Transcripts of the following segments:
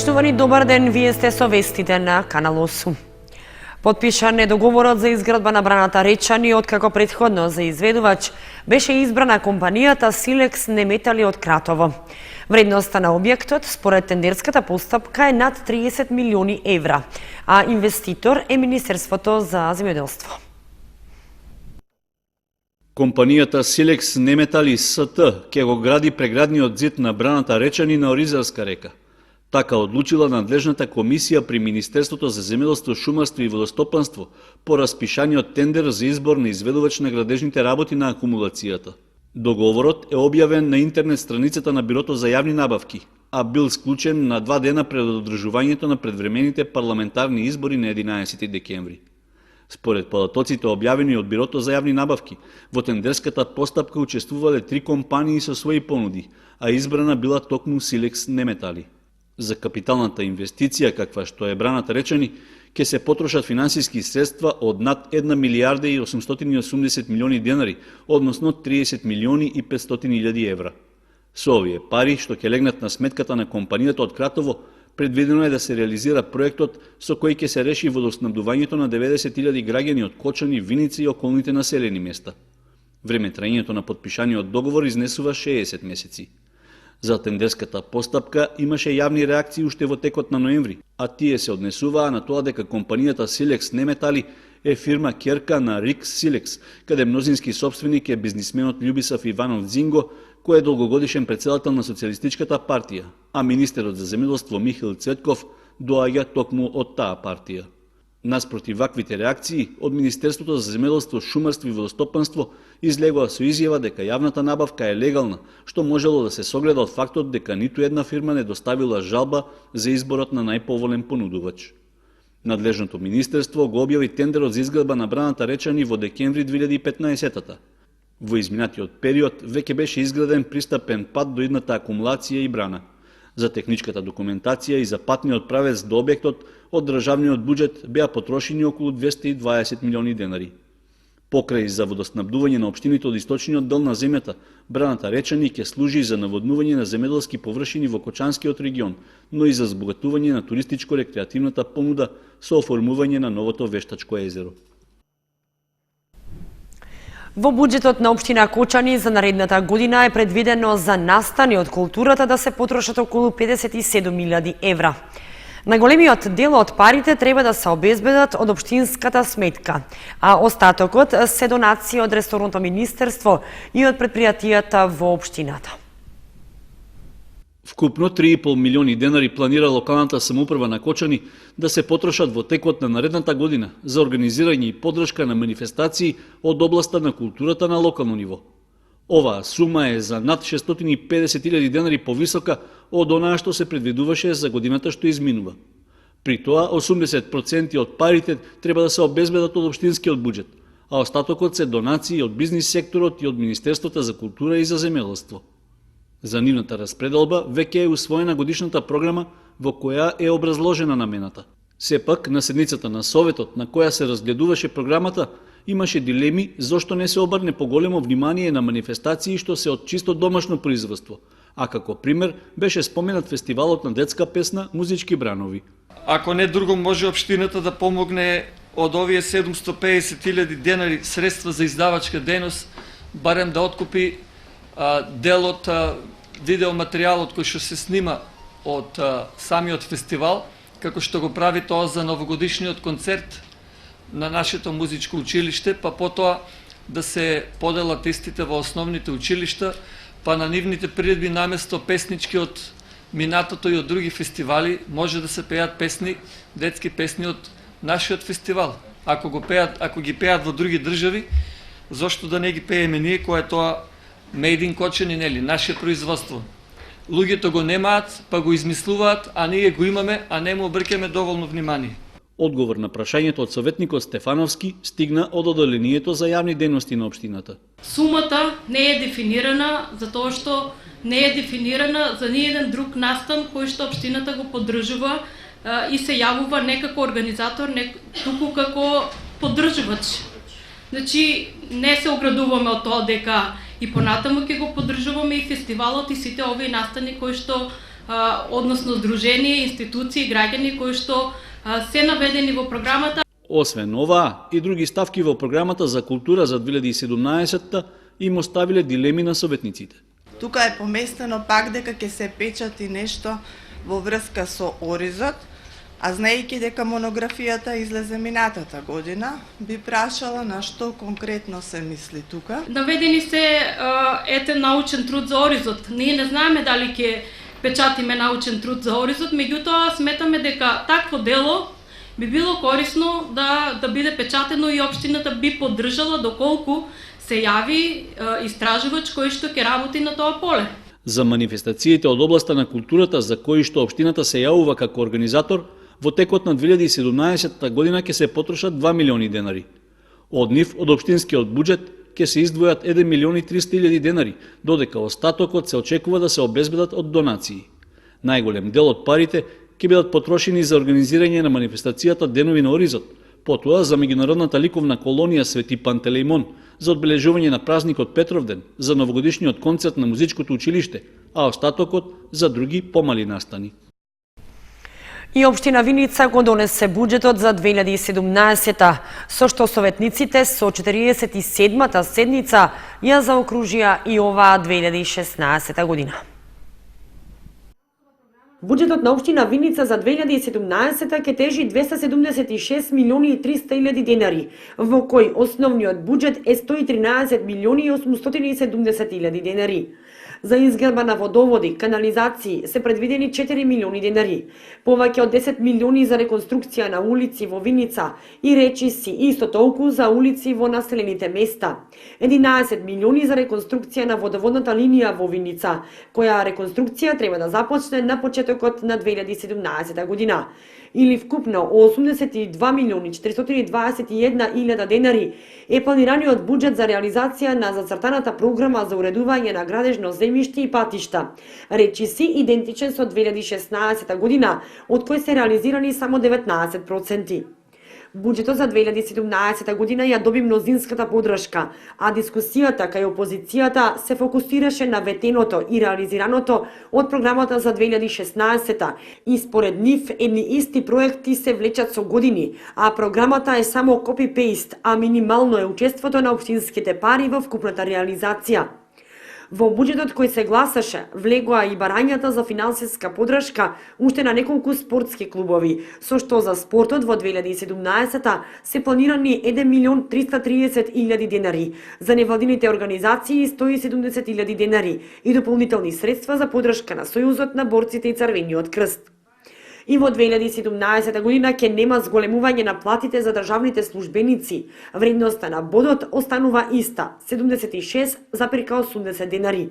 Почитувани, добар ден, вие сте со вестите на Канал 8. Потпишан е договорот за изградба на браната Речани, откако претходно за изведувач беше избрана компанијата Силекс Неметали од Кратово. Вредноста на објектот, според тендерската постапка, е над 30 милиони евра, а инвеститор е Министерството за земјоделство. Компанијата Силекс Неметали СТ ќе го гради преградниот зид на браната Речани на Оризарска река. Така одлучила надлежната комисија при Министерството за земјоделство, шумарство и водостопанство по распишаниот тендер за избор на изведувач на градежните работи на акумулацијата. Договорот е објавен на интернет страницата на Бирото за јавни набавки, а бил склучен на 2 дена пред одржувањето на предвремените парламентарни избори на 11 декември. Според податоците објавени од Бирото за јавни набавки, во тендерската постапка учествувале 3 компании со своји понуди, а избрана била токму Силекс Неметали. За капиталната инвестиција, каква што е браната Речани, ќе се потрошат финансиски средства од над 1 милијарда и 880 милиони денари, односно 30 милиони и 500 илјади евра. Со овие пари, што ќе легнат на сметката на компанијата од Кратово, предвидено е да се реализира проектот со кој ќе се реши водоснабдувањето на 90.000 граѓани од Кочани, Виница и околните населени места. Време траењето на потпишаниот договор изнесува 60 месеци. За тендерската постапка имаше јавни реакции уште во текот на ноември, а тие се однесуваа на тоа дека компанијата Силекс Неметали е фирма ќерка на Рикс Силекс, каде мнозински собственик е бизнисменот Љубисав Иванов Дзинго, кој е долгогодишен претседател на Социјалистичката партија, а министерот за земјоделство Михаил Цветков доаѓа токму од таа партија. Наспроти ваквите реакции, од Министерството за земјоделство, шумарство и водостопанство излегува со изјава дека јавната набавка е легална, што можело да се согледа од фактот дека ниту една фирма не доставила жалба за изборот на најповолен понудувач. Надлежното министерство го објави тендерот за изградба на браната Речани во декември 2015-та. Во изминатиот период веќе беше изграден пристапен пат до идната акумулација и брана. За техничката документација и за патниот правец до објектот од државниот буџет беа потрошени околу 220 милиони денари. Покрај за водоснабдување на општините од источниот дел на земјата, браната Речани ќе служи за наводнување на земјоделски површини во Кочанскиот регион, но и за збогатување на туристичко-рекреативната понуда со оформување на новото вештачко езеро. Во буџетот на општина Кочани за наредната година е предвидено за настани од културата да се потрошат околу 57.000 евра. Најголемиот дел од парите треба да се обезбедат од општинската сметка, а остатокот се донации од ресорното министерство и од предпријатијата во општината. Вкупно 3,5 милиони денари планира локалната самоуправа на Кочани да се потрошат во текот на наредната година за организирање и поддршка на манифестации од областа на културата на локално ниво. Оваа сума е за над 650.000 денари повисока од онаа што се предвидуваше за годината што изминува. При тоа 80% од парите треба да се обезбедат од општинскиот буџет, а остатокот се донации од бизнис секторот и од Министерството за култура и за земјоделство. За нивната распределба веќе е усвоена годишната програма во која е образложена намената. Сепак, на седницата на Советот, на која се разгледуваше програмата, имаше дилеми зошто не се обрне поголемо внимание на манифестации што се од чисто домашно производство, а како пример беше споменат фестивалот на детска песна Музички бранови. Ако не друго, може општината да помогне од овие 750.000 денари средства за издавачка дејност, барем да откупи дел од видеоматеријалот кој што се снима од самиот фестивал, како што го прави тоа за новогодишниот концерт на нашето музичко училиште, па потоа да се поделат истите во основните училишта, па на нивните приредби наместо песнички од минатото и од други фестивали, може да се пеат песни, детски песни од нашиот фестивал. Ако ги пеат во други држави, зошто да не ги пееме ние, кој е тоа Made in Кочани, нели, наше производство. Луѓето го немаат, па го измислуваат, а ние го имаме, а не му обрќаме доволно внимание. Одговор на прашањето од советникот Стефановски стигна од одделението за јавни дејности на општината. Сумата не е дефинирана, затоа што не е дефинирана за ниеден друг настан кој што општината го поддржува и се јавува не како организатор, туку како поддржувач. Значи, не се оградуваме од тоа дека и понатаму ќе го поддржуваме и фестивалот и сите овие настани кои што односно здружение, институции, граѓани кои што се наведени во програмата. Освен ова и други ставки во програмата за култура за 2017 им оставиле дилеми на советниците. Тука е поместено пак дека ќе се печати нешто во врска со Оризот, а знаејќи дека монографијата излезе минатата година, би прашала на што конкретно се мисли тука. Наведени се научен труд за Оризот. Ние не знаеме дали ќе печатиме научен труд за Оризот, меѓутоа сметаме дека такво дело би било корисно да биде печатено и општината би поддржала доколку се јави истражувач кој што ќе работи на тоа поле. За манифестациите од областа на културата за кои што општината се јавува како организатор, во текот на 2017 година ќе се потрошат 2 милиони денари. Од нив, од општинскиот буџет, ќе се издвојат 1 милион и 300 илјади денари, додека остатокот се очекува да се обезбедат од донации. Најголем дел од парите ќе бидат потрошени за организирање на манифестацијата Денови на Оризот, потоа за меѓународната ликовна колонија Свети Пантелеимон, за одбележување на празникот Петровден, за новогодишниот концерт на музичкото училиште, а остатокот за други помали настани. И општина Виница го донесе буџетот за 2017-та, со што советниците со 47-та седница ја заокружија и оваа 2016 година. Буџетот на општина Виница за 2017 ќе тежи 276 милиони и 300 илјади денари, во кој основниот буџет е 113 милиони и 870 илјади денари. За изградба на водоводи, канализации се предвидени 4 милиони денари, повеќе од 10 милиони за реконструкција на улици во Виница и речиси, исто толку за улици во населените места. 11 милиони за реконструкција на водоводната линија во Виница, која реконструкција треба да започне на почетокот на 2017 година. Или вкупно 82 милиони 421 илјада денари е планираниот буџет за реализација на зацртаната програма за уредување на градежно земјиште и патишта. Речиси идентичен со 2016 година, од кој се реализирани само 19%. Буџетот за 2017 година ја доби мнозинската поддршка, а дискусијата кај опозицијата се фокусираше на ветеното и реализираното од програмата за 2016 и според нив едни исти проекти се влечат со години, а програмата е само копи-пейст, а минимално е учеството на општинските пари во вкупната реализација. Во буџетот кој се гласаше, влегоа и барањата за финансиска поддршка уште на неколку спортски клубови, со што за спортот во 2017 се планирани 1 милион 330 илјади денари, за невладините организации 170 илјади денари и дополнителни средства за поддршка на Сојузот на борците и Црвениот крст. И во 2017 година ќе нема зголемување на платите за државните службеници. Вредноста на бодот останува иста, 76,80 денари.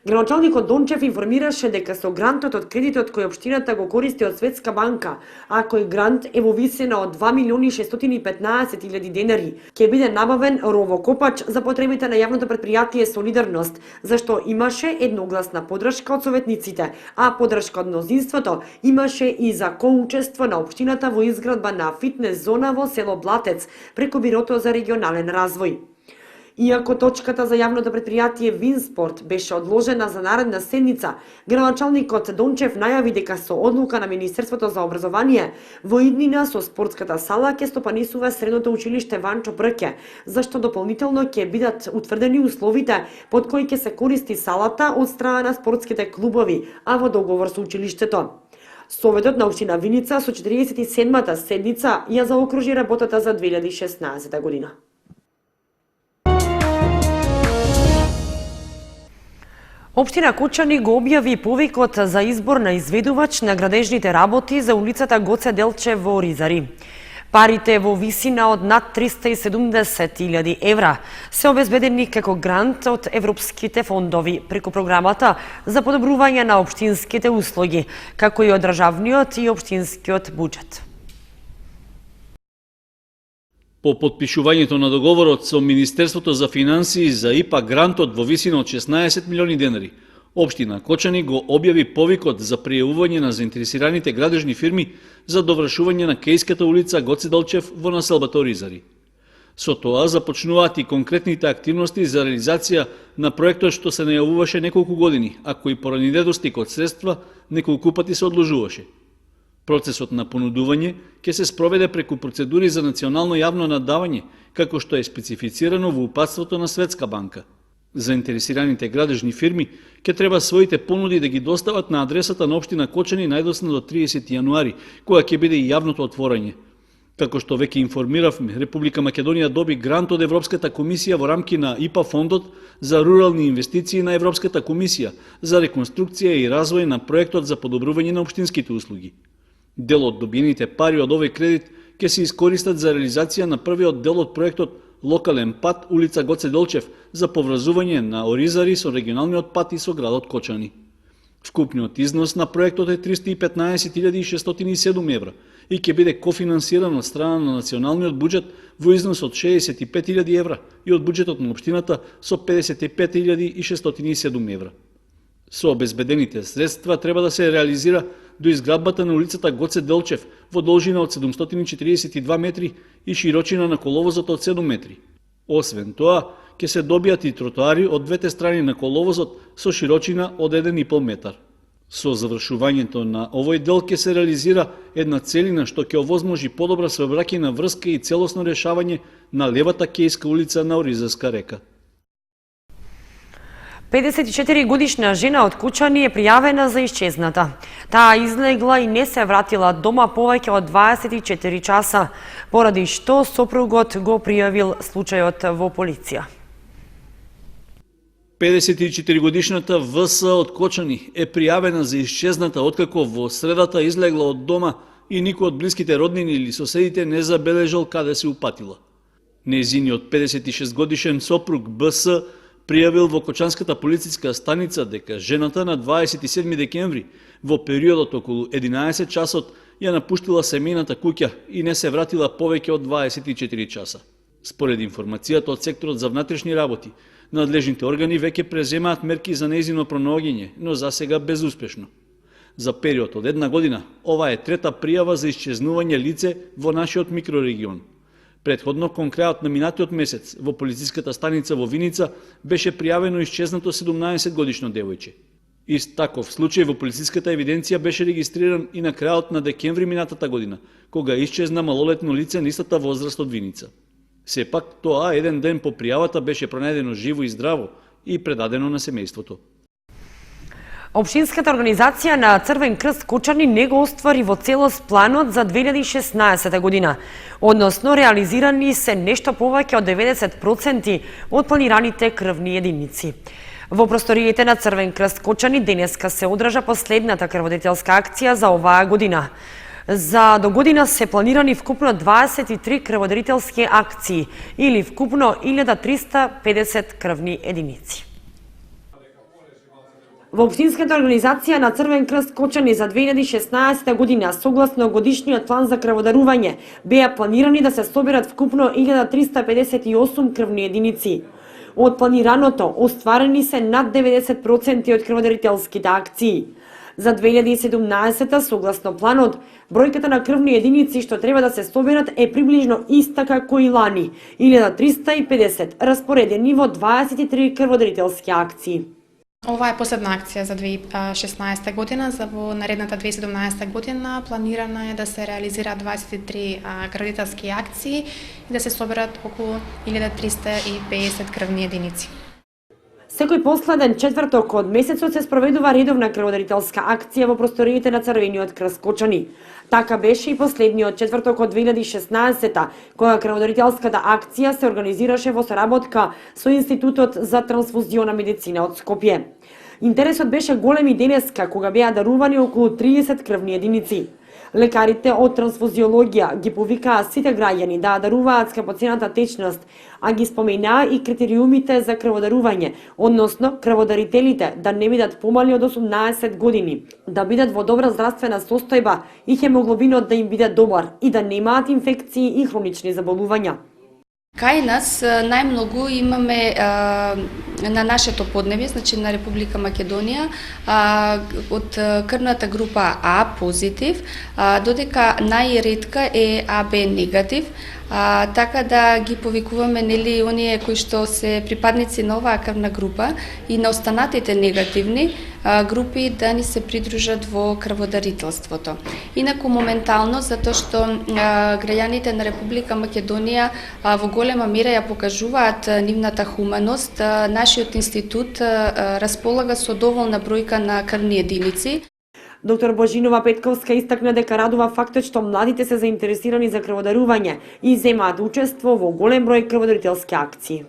Градоначалникот Дончев информираше дека со грантот од кредитот кој општината го користи од Светска банка, а кој грант е во висина од 2 милиони 615 илјади денари, ќе биде набавен ровокопач за потребите на јавното претпријатие Солидарност, зашто имаше едногласна поддршка од советниците, а поддршка од мнозинството имаше и за коучество на општината во изградба на фитнес зона во село Блатец преку Бирото за регионален развој. Иако точката за јавното претпријатие Винспорт беше одложена за наредна седница, градоначалникот Дончев најави дека со одлука на Министерството за образование во иднина со спортската сала ќе стопанисува средното училиште Ванчо Брке, зашто дополнително ќе бидат утврдени условите под кои ќе се користи салата од страна на спортските клубови, а во договор со училиштето. Советот на општина Виница со 47-та седница ја заокружи работата за 2016 година. Општина Кочани го објави повикот за избор на изведувач на градежните работи за улицата Гоце Делчев во Оризари. Парите во висина од над 370.000 евра се обезбедени како грант од европските фондови преку програмата за подобрување на општинските услуги, како и од државниот и општинскиот буџет. По потпишувањето на договорот со Министерството за финансии за ИПА грантот во висина од 16 милиони денари, општина Кочани го објави повикот за пријавување на заинтересираните градежни фирми за довршување на Кејската улица Гоце Делчев во населбата Оризари. Со тоа започнуваат и конкретните активности за реализација на проектот што се најавуваше неколку години, а кој поради недостиг од средства неколку пати се одложуваше. Процесот на понудување ќе се спроведе преку процедури за национално јавно надавање, како што е специфицирано во упатството на Светска банка. Заинтересираните градежни фирми ќе треба своите понуди да ги достават на адресата на општина Кочани најдосно до 30 јануари, кога ќе биде и јавното отворање. Како што веќе информиравме, Република Македонија доби грант од Европската комисија во рамки на ИПА фондот за рурални инвестиции на Европската комисија за реконструкција и развој на проектот за подобрување на општинските услуги. Дел од добиените пари од овој кредит ќе се искористат за реализација на првиот дел од проектот локален пат улица Гоце Делчев за поврзување на Оризари со регионалниот пат и со градот Кочани. Вкупниот износ на проектот е 315.607 евра и ќе биде кофинансиран од страна на националниот буџет во износ од 65.000 евра и од буџетот на општината со 55.607 евра. Со обезбедените средства треба да се реализира до изградбата на улицата Гоце Делчев во должина од 742 метри и широчина на коловозот од 7 метри. Освен тоа, ќе се добијат и тротоари од двете страни на коловозот со широчина од 1,5 метар. Со завршувањето на овој дел ќе се реализира една целина што ќе овозможи подобра сообраќајна врска и целосно решавање на левата Кејска улица на Оризарска река. 54-годишна жена од Кучани е пријавена за исчезната. Таа излегла и не се вратила дома повеќе од 24 часа, поради што сопругот го пријавил случајот во полиција. 54-годишната ВС од Кочани е пријавена за исчезната откако во средата излегла од дома и никој од блиските роднини или соседите не забележал каде се упатила. Нејзиниот 56 годишен сопруг БС пријавил во Кочанската полициска станица дека жената на 27 декември во периодот околу 11 часот ја напуштила семејната куќа и не се вратила повеќе од 24 часа. Според информацијата од секторот за внатрешни работи, надлежните органи веќе преземаат мерки за нејзино пронаоѓање, но засега безуспешно. За период од една година, ова е трета пријава за исчезнување лице во нашиот микрорегион. Предходно, кон крајот на минатиот месец, во полициската станица во Виница беше пријавено исчезнато 17-годишно девојче. Ист таков случај во полициската евиденција беше регистриран и на крајот на декември минатата година, кога исчезна малолетно лице на истата возраст од Виница. Сепак, тоа еден ден по пријавата беше пронајдено живо и здраво и предадено на семејството. Општинската организација на Црвен крст Кучани не го оствари во целост планот за 2016 година, односно реализирани се нешто повеќе од 90% од планираните крвни единици. Во просториите на Црвен крст Кочани денеска се одржа последната крводарителска акција за оваа година. За до година се планирани вкупно 23 крводарителски акции или вкупно 1350 крвни единици. Во Општинската организација на Црвен крст Кочани за 2016 година, согласно годишниот план за крводарување, беа планирани да се соберат вкупно 1358 крвни единици. Од планираното, остварени се над 90% од крводарителските акции. За 2017, согласно планот, бројката на крвни единици што треба да се соберат е приближно иста како и лани, 1350, распоредени во 23 крводарителски акции. Ова е последна акција за 2016 година, за во наредната 2017 година планирана е да се реализира 23 крводарителски акции и да се соберат околу 1350 крвни единици. Секој последен четврток од месецот се спроведува редовна крводарителска акција во просториите на Црвениот крст Кочани. Така беше и последниот четврток од 2016-та, кога крводарителската акција се организираше во соработка со Институтот за трансфузиона медицина од Скопје. Интересот беше голем и денеска, кога беа дарувани околу 30 крвни единици. Лекарите од трансфузиологија ги повикаа сите граѓани да даруваат скапоцената течност, а ги споменаа и критериумите за крводарување, односно крводарителите да не бидат помали од 18 години, да бидат во добра здравствена состојба и хемоглобинот да им биде добар и да немаат инфекции и хронични заболувања. Кај нас најмногу имаме на нашето поднебје, значи на Република Македонија, од крвната група А позитив, додека најретка е АБ негатив, така да ги повикуваме нели оние кои што се припадници на оваа крвна група и на останатите негативни групи да ни се придружат во крводарителството. Инаку моментално, затоа што граѓаните на Република Македонија во голема мера ја покажуваат нивната хуманост, нашиот институт располага со доволна бројка на крвни единици. Доктор Божинова Петковска истакна дека радува фактот што младите се заинтересирани за крводарување и земаат учество во голем број крводарителски акции.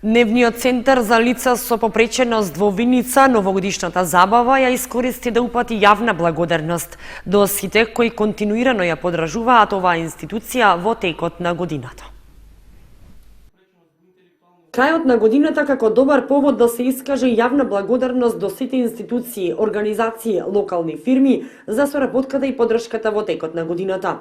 Дневниот центар за лица со попреченост во Виница новогодишната забава ја искористи да упати јавна благодарност до сите кои континуирано ја подражуваат оваа институција во текот на годината. Крајот на годината како добар повод да се искаже јавна благодарност до сите институции, организации, локални фирми за соработката и поддршката во текот на годината.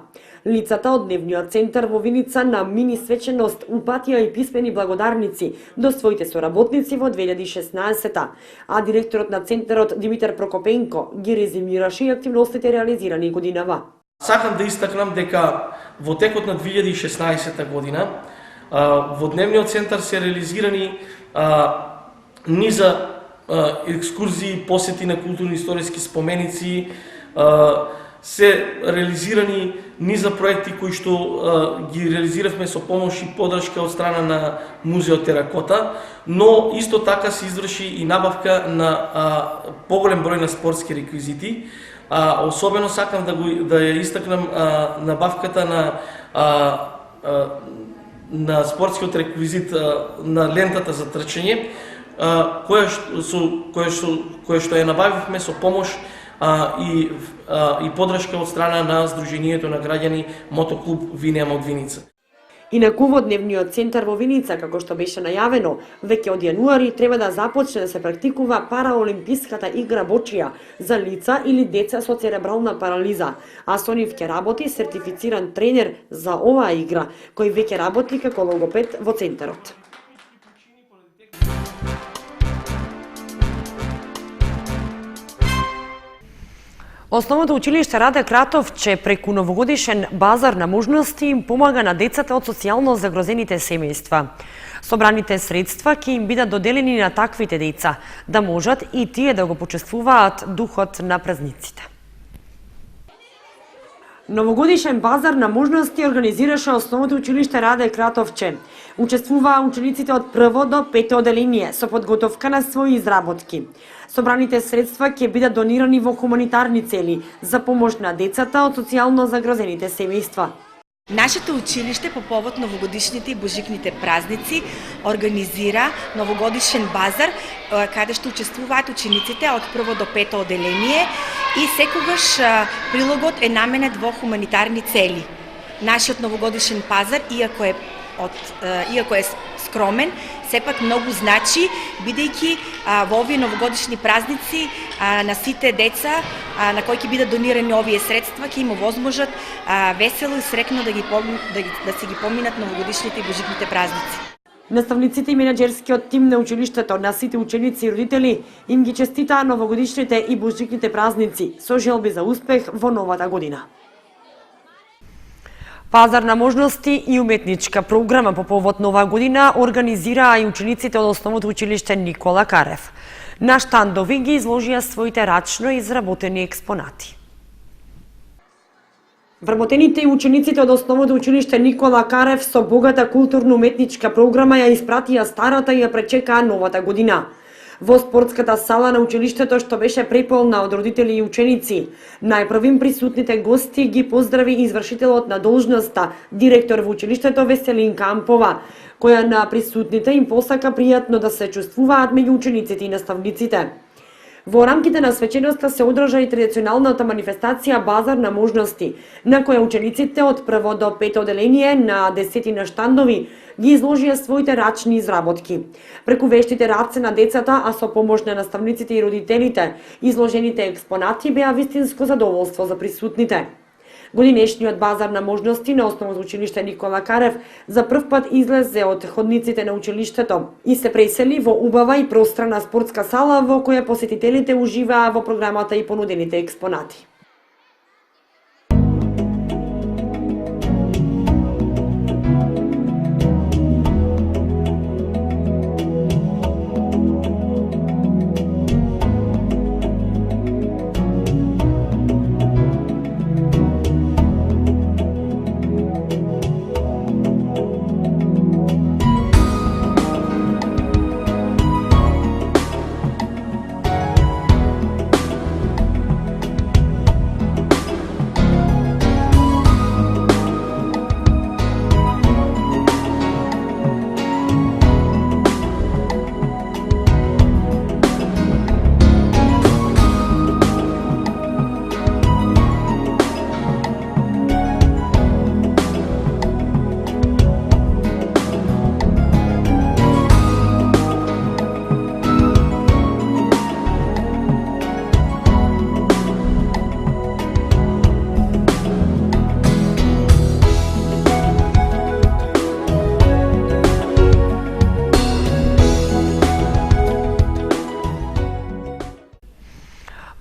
Лицата од Дневниот центар во Виница на мини свеченост упатија и писмени благодарници до своите соработници во 2016-та, а директорот на центарот Димитар Прокопенко ги резимираше и активностите реализирани годинава. Сакам да истакнам дека во текот на 2016 година во Дневниот центар се реализирани низа екскурзии, посети на културно-историски споменици, се реализирани низа проекти кои што ги реализиравме со помош и поддршка од страна на Музеот Теракота, но исто така се изврши и набавка на поголем број на спортски реквизити. Особено сакам да ја истакнам набавката на спортскиот реквизит на лентата за трчање, која што ја набавивме со помош и поддршка од страна на Сдруженијето на граѓани Мотоклуб Винеам од Виница. Инаку во Дневниот центар во Виница, како што беше најавено, веќе од јануари треба да започне да се практикува параолимписката игра бочија за лица или деца со церебрална парализа, а со нив ќе работи сертифициран тренер за оваа игра, кој веќе работи како логопед во центарот. Основното училиште Раде Кратовче преку новогодишен базар на можности им помага на децата од социјално загрозените семејства. Собраните средства ќе им бидат доделени на таквите деца, да можат и тие да го почувствуваат духот на празниците. Новогодишен базар на можности организираше Основното училиште Раде Кратовче. Учествуваа учениците од прво до пето оделение со подготовка на своји изработки. Собраните средства ќе бидат донирани во хуманитарни цели за помош на децата од социјално загрозените семејства. Нашето училиште по повод новогодишните и божикните празници организира новогодишен базар каде што учествуваат учениците од прво до пето оделение и секогаш прилогот е наменет во хуманитарни цели. Нашиот новогодишен пазар, иако е скромен, сепак многу значи, бидејќи во овие новогодишни празници на сите деца на кои ќе бидат донирани овие средства ќе има возможат весело и срекно да си ги поминат новогодишните и божикните празници. Наставниците и менаџерскиот тим на училиштето, на сите ученици и родители им ги честитаа новогодишните и божикните празници со желби за успех во новата година. Пазар на можности и уметничка програма по повод нова година организираа и учениците од Основното училиште Никола Карев. На штандови ги изложија своите рачно изработени експонати. Вработените и учениците од Основното училиште Никола Карев со богата културно-уметничка програма ја испратија старата и ја пречекаа новата година. Во спортската сала на училиштето, што беше преполна од родители и ученици, најпрвим присутните гости ги поздрави извршителот на должноста, директор во училиштето Веселинка Ампова, која на присутните им посака пријатно да се чувствуваат меѓу учениците и наставниците. Во рамките на свеченоста се одржа и традиционалната манифестација Базар на можности, на која учениците од прво до пето оделение на десетина штандови ги изложија своите рачни изработки. Преку вештите раце на децата, а со помош на наставниците и родителите, изложените експонати беа вистинско задоволство за присутните. Годинешниот базар на можности на Основното училиште Никола Карев за прв пат излезе од ходниците на училиштето и се пресели во убава и пространа спортска сала во која посетителите уживаа во програмата и понудените експонати.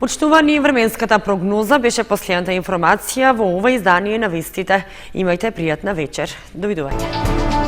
Почитувани, временската прогноза беше последната информација во ова издание на вестите. Имајте пријатна вечер. Довидување.